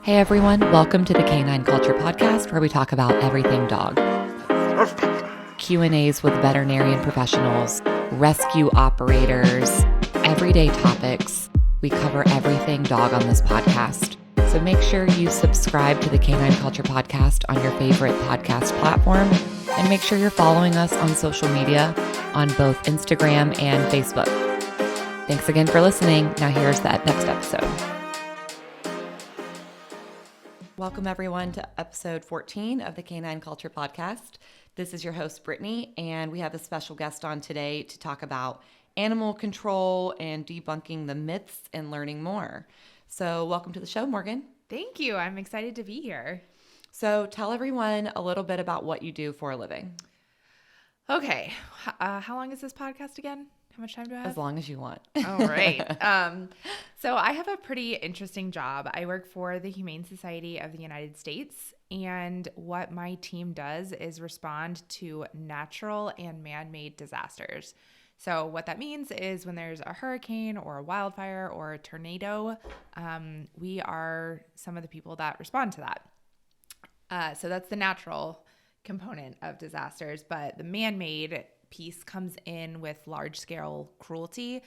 Hey everyone, welcome to the Canine Culture Podcast, where we talk about everything dog. Q&As with veterinarian professionals, rescue operators, everyday topics. We cover everything dog on this podcast. So make sure you subscribe to the Canine Culture Podcast on your favorite podcast platform, and make sure you're following us on social media on both Instagram and Facebook. Thanks again for listening. Now here's that next episode. Welcome everyone to episode 14 of the Canine Culture Podcast. This is your host, Brittany, and we have a special guest on today to talk about animal control and debunking the myths and learning more. So welcome to the show, Morgan. Thank you. I'm excited to be here. So tell everyone a little bit about what you do for a living. Okay. How long is this podcast again? How much time do I have? As long as you want. All right. So I have a pretty interesting job. I work for the Humane Society of the United States, and what my team does is respond to natural and man-made disasters. So what that means is when there's a hurricane or a wildfire or a tornado, we are some of the people that respond to that. So that's the natural component of disasters, but the man-made piece comes in with large-scale cruelty.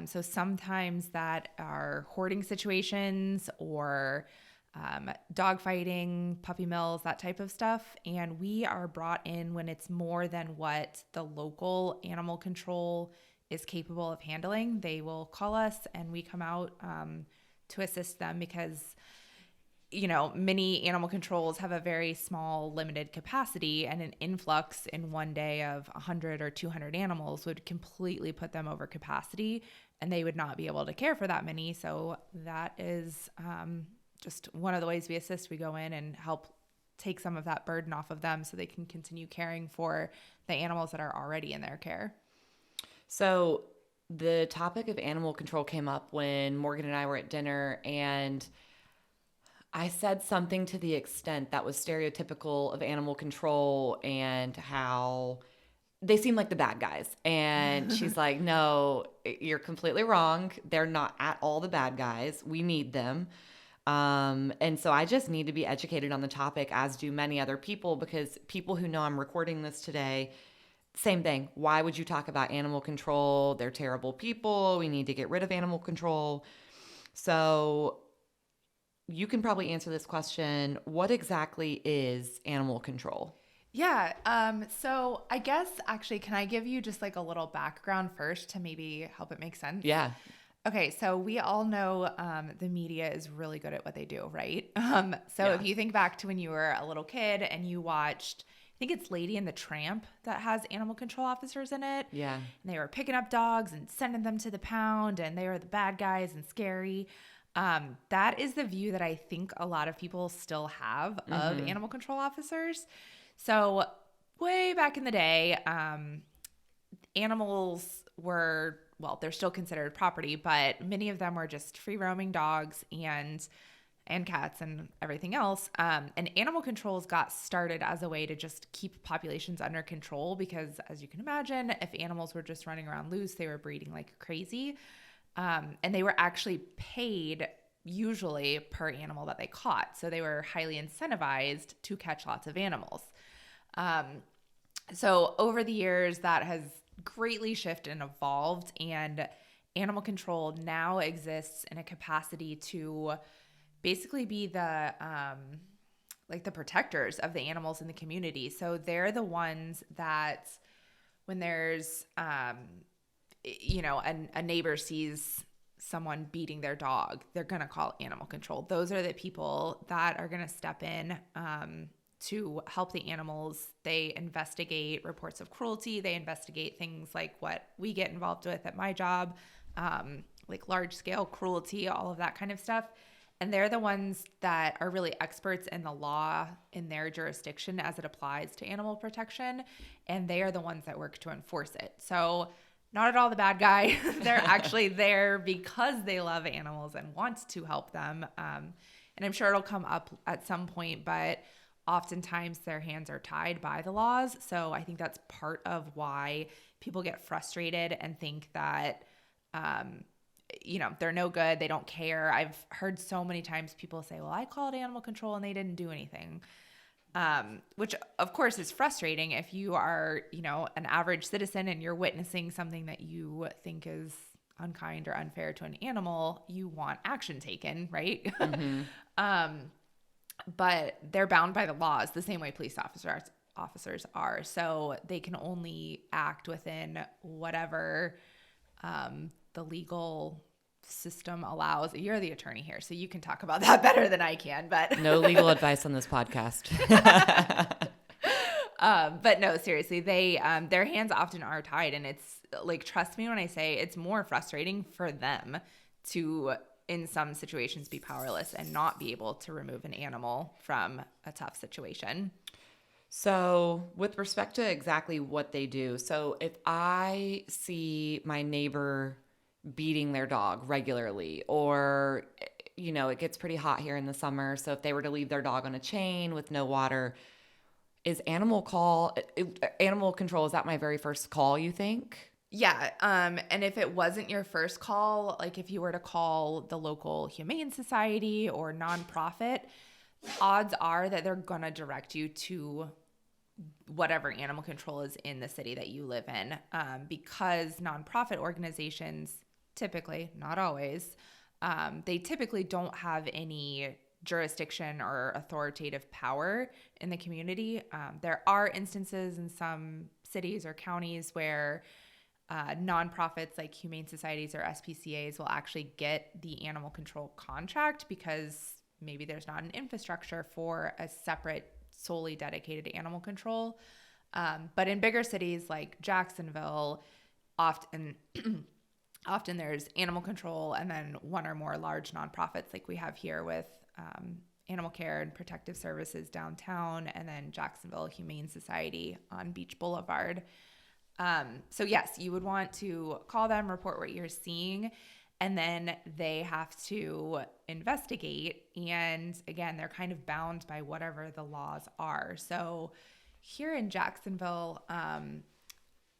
So sometimes that are hoarding situations or dog fighting, puppy mills, that type of stuff. And we are brought in when it's more than what the local animal control is capable of handling. They will call us and we come out to assist them because, you know, many animal controls have a very small, limited capacity, and an influx in one day of 100 or 200 animals would completely put them over capacity, and they would not be able to care for that many. So that is just one of the ways we assist. We go in and help take some of that burden off of them so they can continue caring for the animals that are already in their care. So the topic of animal control came up when Morgan and I were at dinner, and I said something to the extent that was stereotypical of animal control and how they seem like the bad guys. And she's like, no, you're completely wrong. They're not at all the bad guys. We need them. And so I just need to be educated on the topic, as do many other people, because people who know I'm recording this today, same thing. Why would you talk about animal control? They're terrible people. We need to get rid of animal control. So you can probably answer this question. What exactly is animal control? Yeah. So I guess actually, can I give you just like a little background first to maybe help it make sense? Yeah. Okay. So we all know the media is really good at what they do, right? If you think back to when you were a little kid and you watched, I think it's Lady and the Tramp that has animal control officers in it. Yeah. And they were picking up dogs and sending them to the pound, and they were the bad guys and scary. That is the view that I think a lot of people still have of animal control officers. So way back in the day, animals were, well, they're still considered property, but many of them were just free roaming dogs and cats and everything else. And animal controls got started as a way to just keep populations under control because, as you can imagine, if animals were just running around loose, they were breeding like crazy. And they were actually paid usually per animal that they caught. So they were highly incentivized to catch lots of animals. So over the years, that has greatly shifted and evolved, and animal control now exists in a capacity to basically be the the protectors of the animals in the community. So they're the ones that when there's a neighbor sees someone beating their dog, they're going to call animal control. Those are the people that are going to step in to help the animals. They investigate reports of cruelty. They investigate things like what we get involved with at my job, like large-scale cruelty, all of that kind of stuff. And they're the ones that are really experts in the law in their jurisdiction as it applies to animal protection. And they are the ones that work to enforce it. So not at all the bad guy. They're actually there because they love animals and want to help them. And I'm sure it'll come up at some point, but oftentimes their hands are tied by the laws. So I think that's part of why people get frustrated and think that they're no good. They don't care. I've heard so many times people say, well, I called animal control and they didn't do anything. Which of course is frustrating if you are, an average citizen and you're witnessing something that you think is unkind or unfair to an animal. You want action taken, right? Mm-hmm. But they're bound by the laws the same way police officers are. So they can only act within whatever the legal system allows. You're the attorney here, so you can talk about that better than I can. But no legal advice on this podcast. But no, seriously, they their hands often are tied, and it's like, trust me when I say it's more frustrating for them to, in some situations, be powerless and not be able to remove an animal from a tough situation. So with respect to exactly what they do, so if I see my neighbor beating their dog regularly, or, it gets pretty hot here in the summer, so if they were to leave their dog on a chain with no water, is animal control, is that my very first call, you think? Yeah. And if it wasn't your first call, like if you were to call the local humane society or nonprofit, odds are that they're going to direct you to whatever animal control is in the city that you live in. Because nonprofit organizations typically, not always, they typically don't have any jurisdiction or authoritative power in the community. There are instances in some cities or counties where nonprofits like humane societies or SPCAs will actually get the animal control contract because maybe there's not an infrastructure for a separate, solely dedicated animal control. But in bigger cities like Jacksonville, often there's animal control and then one or more large nonprofits like we have here with Animal Care and Protective Services downtown, and then Jacksonville Humane Society on Beach Boulevard. So yes, you would want to call them, report what you're seeing, and then they have to investigate. And again, they're kind of bound by whatever the laws are. So here in Jacksonville,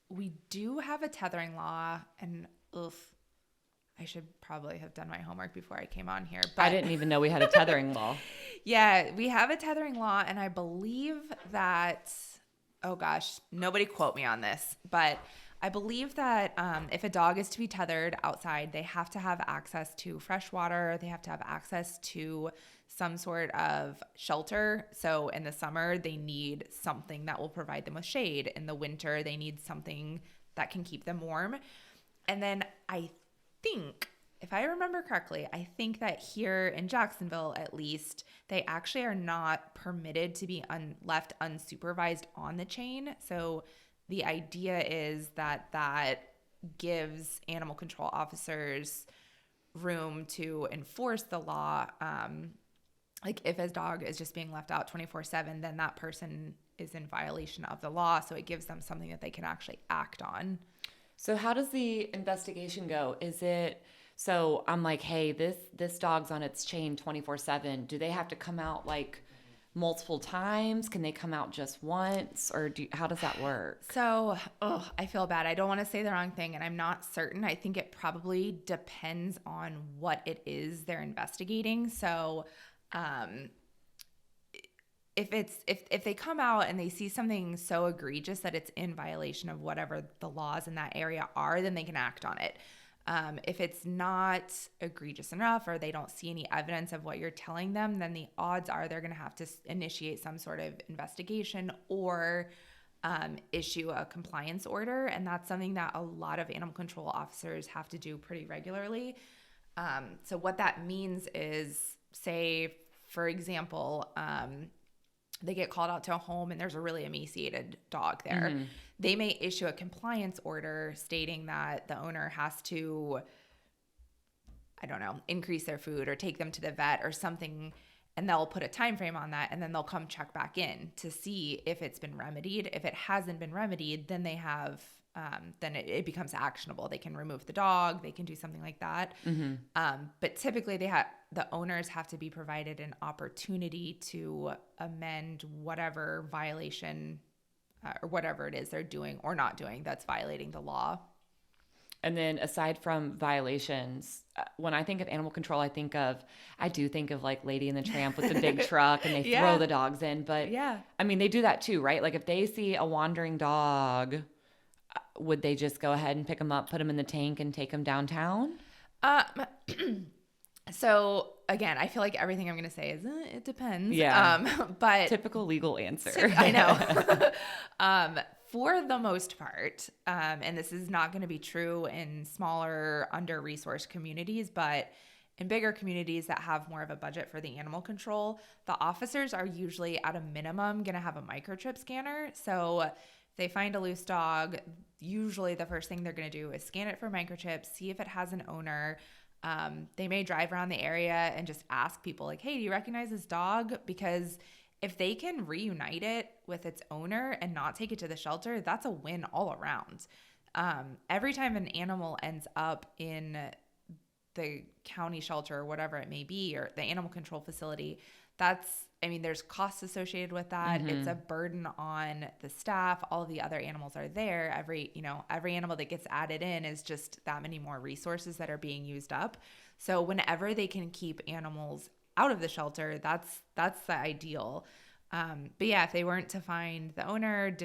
we do have a tethering law, and I should probably have done my homework before I came on here. But I didn't even know we had a tethering law. Yeah, we have a tethering law, and I believe that, oh gosh, nobody quote me on this, but I believe that if a dog is to be tethered outside, they have to have access to fresh water. They have to have access to some sort of shelter. So in the summer, they need something that will provide them with shade. In the winter, they need something that can keep them warm. And then I think, if I remember correctly, I think that here in Jacksonville, at least, they actually are not permitted to be left unsupervised on the chain. So the idea is that gives animal control officers room to enforce the law. Like if a dog is just being left out 24/7, then that person is in violation of the law. So it gives them something that they can actually act on. So how does the investigation go? Is it, so I'm like, hey, this dog's on its chain 24/7. Do they have to come out like multiple times? Can they come out just once? Or how does that work? So, I feel bad. I don't want to say the wrong thing, and I'm not certain. I think it probably depends on what it is they're investigating. So, if they come out and they see something so egregious that it's in violation of whatever the laws in that area are, then they can act on it. If it's not egregious enough or they don't see any evidence of what you're telling them, then the odds are they're going to have to initiate some sort of investigation or issue a compliance order. And that's something that a lot of animal control officers have to do pretty regularly. So what that means is, say, for example, they get called out to a home and there's a really emaciated dog there. Mm-hmm. They may issue a compliance order stating that the owner has to, I don't know, increase their food or take them to the vet or something, and they'll put a time frame on that, and then they'll come check back in to see if it's been remedied. If it hasn't been remedied, then they have then it becomes actionable. They can remove the dog. They can do something like that. Mm-hmm. But typically the owners have to be provided an opportunity to amend whatever violation or whatever it is they're doing or not doing that's violating the law. And then aside from violations, when I think of animal control, I do think of like Lady and the Tramp with the big truck and they throw the dogs in. But I mean, they do that too, right? Like if they see a wandering dog, would they just go ahead and pick them up, put them in the tank and take them downtown? So again, I feel like everything I'm going to say is it depends. Yeah. But typical legal answer. I know. For the most part, and this is not going to be true in smaller, under-resourced communities, but in bigger communities that have more of a budget for the animal control, the officers are usually at a minimum going to have a microchip scanner. So if they find a loose dog, usually the first thing they're going to do is scan it for microchips, see if it has an owner. They may drive around the area and just ask people like, hey, do you recognize this dog? Because if they can reunite it with its owner and not take it to the shelter, that's a win all around. Every time an animal ends up in the county shelter or whatever it may be, or the animal control facility, there's costs associated with that. Mm-hmm. It's a burden on the staff. All of the other animals are there. Every animal that gets added in is just that many more resources that are being used up. So whenever they can keep animals out of the shelter, that's the ideal. But yeah, if they weren't to find the owner,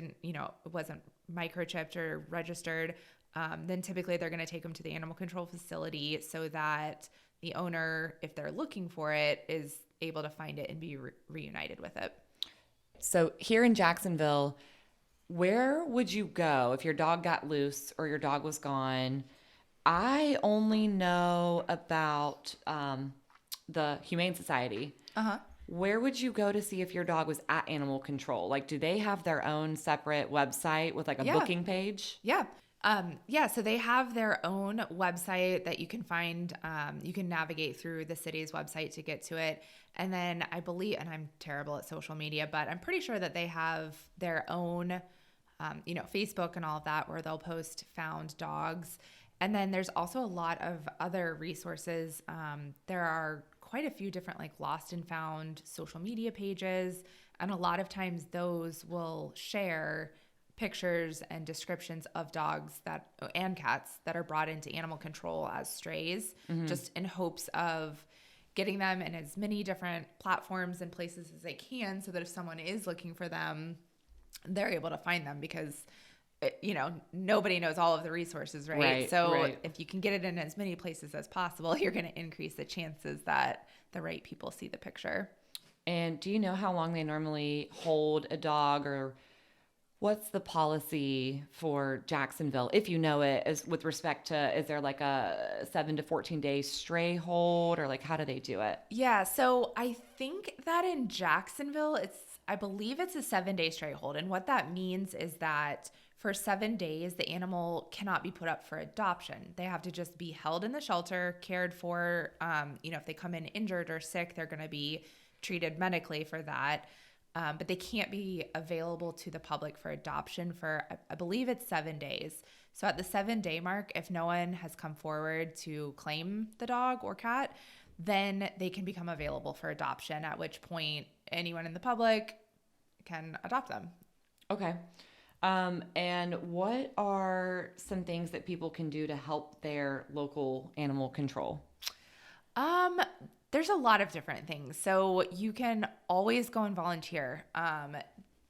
wasn't microchipped or registered, then typically they're going to take them to the animal control facility so that the owner, if they're looking for it, is able to find it and be reunited with it. So here in Jacksonville, where would you go if your dog got loose or your dog was gone? I only know about the Humane Society. Uh-huh. Where would you go to see if your dog was at animal control? Like, do they have their own separate website with like a booking page? Yeah. So they have their own website that you can find. You can navigate through the city's website to get to it. And then I believe, and I'm terrible at social media, but I'm pretty sure that they have their own, Facebook and all of that, where they'll post found dogs. And then there's also a lot of other resources. There are quite a few different like lost and found social media pages. And a lot of times those will share pictures and descriptions of dogs and cats that are brought into animal control as strays, mm-hmm. just in hopes of getting them in as many different platforms and places as they can, so that if someone is looking for them, they're able to find them, because nobody knows all of the resources, right? So if you can get it in as many places as possible, you're going to increase the chances that the right people see the picture. And do you know how long they normally hold a dog, or what's the policy for Jacksonville, if you know it, is with respect to, is there like a 7 to 14 day stray hold, or like how do they do it? Yeah, so I think that in Jacksonville, I believe it's a 7-day stray hold. And what that means is that for 7 days, the animal cannot be put up for adoption. They have to just be held in the shelter, cared for. If they come in injured or sick, they're going to be treated medically for that. But they can't be available to the public for adoption for, I believe it's 7 days. So at the 7-day mark, if no one has come forward to claim the dog or cat, then they can become available for adoption, at which point anyone in the public can adopt them. Okay. And what are some things that people can do to help their local animal control? There's a lot of different things. So you can always go and volunteer.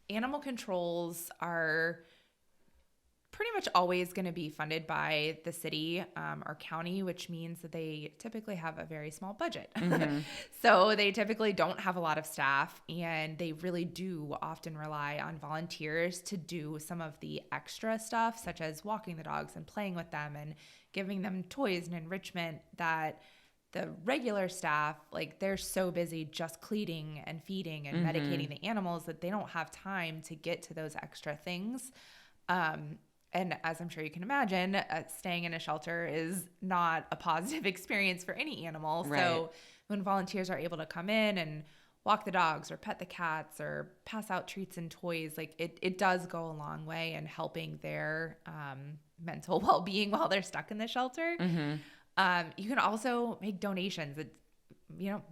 Animal controls are pretty much always going to be funded by the city or county, which means that they typically have a very small budget. Mm-hmm. So they typically don't have a lot of staff, and they really do often rely on volunteers to do some of the extra stuff, such as walking the dogs and playing with them and giving them toys and enrichment that the regular staff, like, they're so busy just cleaning and feeding and mm-hmm. medicating the animals that they don't have time to get to those extra things. And as I'm sure you can imagine, staying in a shelter is not a positive experience for any animal. Right. So when volunteers are able to come in and walk the dogs or pet the cats or pass out treats and toys, like, it does go a long way in helping their mental well-being while they're stuck in the shelter. Mm-hmm. You can also make donations.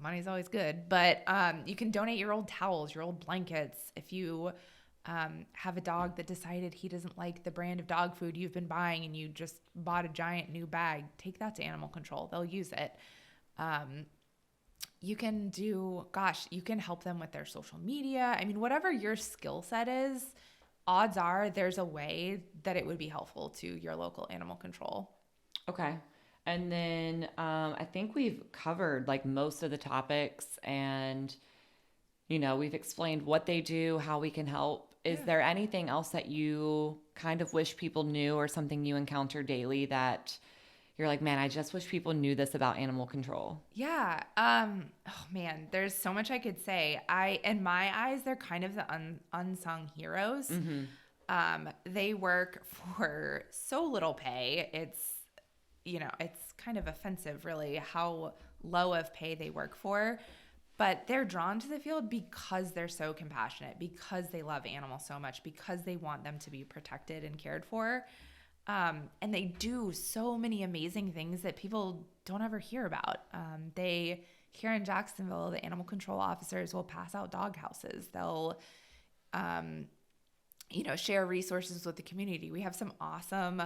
Money's always good, but you can donate your old towels, your old blankets. If you have a dog that decided he doesn't like the brand of dog food you've been buying and you just bought a giant new bag, take that to animal control. They'll use it. You can help them with their social media. I mean, whatever your skill set is, odds are there's a way that it would be helpful to your local animal control. Okay. And then I think we've covered like most of the topics, and, we've explained what they do, how we can help. Is there anything else that you kind of wish people knew, or something you encounter daily that you're like, man, I just wish people knew this about animal control? Yeah. Oh man, there's so much I could say. In my eyes, they're kind of the unsung heroes. Mm-hmm. They work for so little pay. It's kind of offensive really how low of pay they work for, but they're drawn to the field because they're so compassionate, because they love animals so much, because they want them to be protected and cared for. And they do so many amazing things that people don't ever hear about. Here in Jacksonville, the animal control officers will pass out dog houses. They'll, share resources with the community. We have some awesome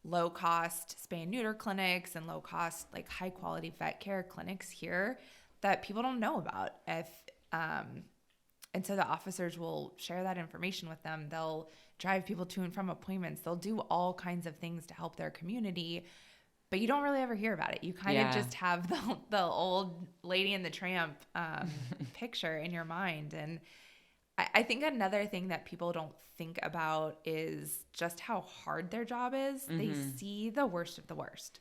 low-cost spay and neuter clinics and low-cost, like high-quality vet care clinics here that people don't know about. And so the officers will share that information with them. They'll drive people to and from appointments. They'll do all kinds of things to help their community, but you don't really ever hear about it. You kind of just have the old Lady and the Tramp picture in your mind. And I think another thing that people don't think about is just how hard their job is. Mm-hmm. They see the worst of the worst.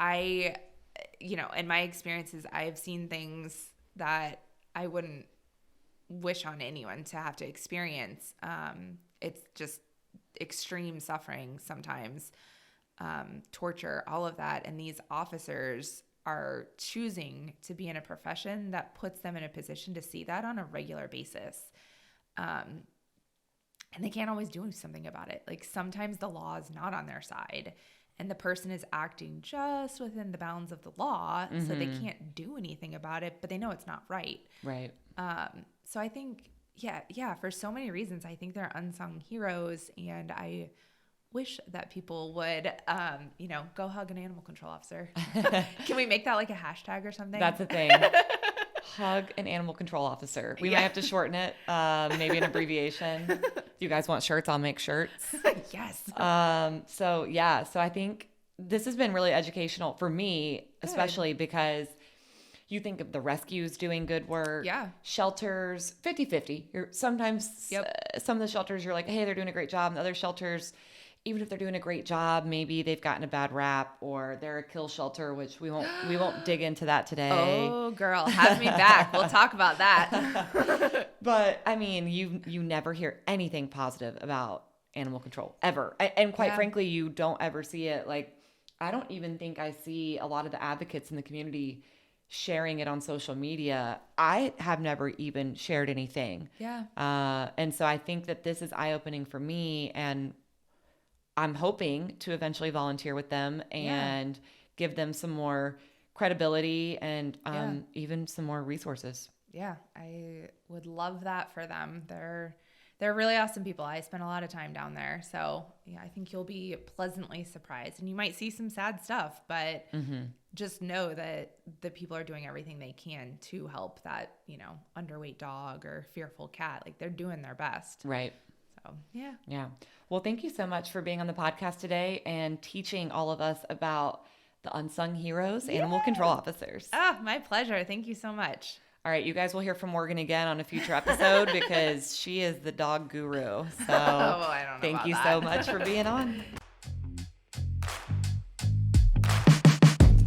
In my experiences, I've seen things that I wouldn't wish on anyone to have to experience. It's just extreme suffering sometimes, torture, all of that. And these officers are choosing to be in a profession that puts them in a position to see that on a regular basis. And they can't always do something about it. Like sometimes the law is not on their side and the person is acting just within the bounds of the law. Mm-hmm. So they can't do anything about it, but they know it's not right. Right. So I think, for so many reasons, I think they're unsung heroes, and I wish that people would, go hug an animal control officer. Can we make that like a hashtag or something? That's a thing. Hug an animal control officer. We might have to shorten it, maybe an abbreviation. If you guys want shirts, I'll make shirts. Yes. So I think this has been really educational for me, especially because you think of the rescues doing good work. Yeah. Shelters, 50-50. Sometimes some of the shelters, you're like, hey, they're doing a great job. And other shelters, even if they're doing a great job, maybe they've gotten a bad rap, or they're a kill shelter, which we won't dig into that today. Oh, girl, have me back. We'll talk about that. But I mean, you never hear anything positive about animal control ever. And quite frankly, you don't ever see it. Like, I don't even think I see a lot of the advocates in the community sharing it on social media. I have never even shared anything. Yeah. And so I think that this is eye-opening for me, and I'm hoping to eventually volunteer with them and give them some more credibility and even some more resources. Yeah, I would love that for them. They're really awesome people. I spend a lot of time down there. So I think you'll be pleasantly surprised, and you might see some sad stuff, but just know that the people are doing everything they can to help that, underweight dog or fearful cat. Like, they're doing their best. Right. So, yeah. Yeah. Well, thank you so much for being on the podcast today and teaching all of us about the unsung heroes, animal control officers. Oh, my pleasure. Thank you so much. All right, you guys will hear from Morgan again on a future episode because she is the dog guru. So I don't know thank you that. So much for being on.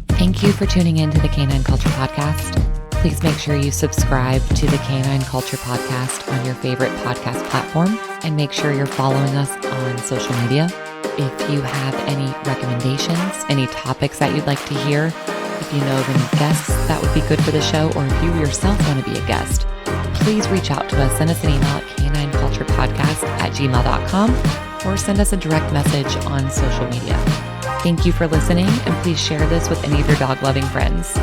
Thank you for tuning in to the Canine Culture Podcast. Please make sure you subscribe to the Canine Culture Podcast on your favorite podcast platform, and make sure you're following us on social media. If you have any recommendations, any topics that you'd like to hear, if you know of any guests that would be good for the show, or if you yourself want to be a guest, please reach out to us. Send us an email at canineculturepodcast@gmail.com, or send us a direct message on social media. Thank you for listening, and please share this with any of your dog-loving friends.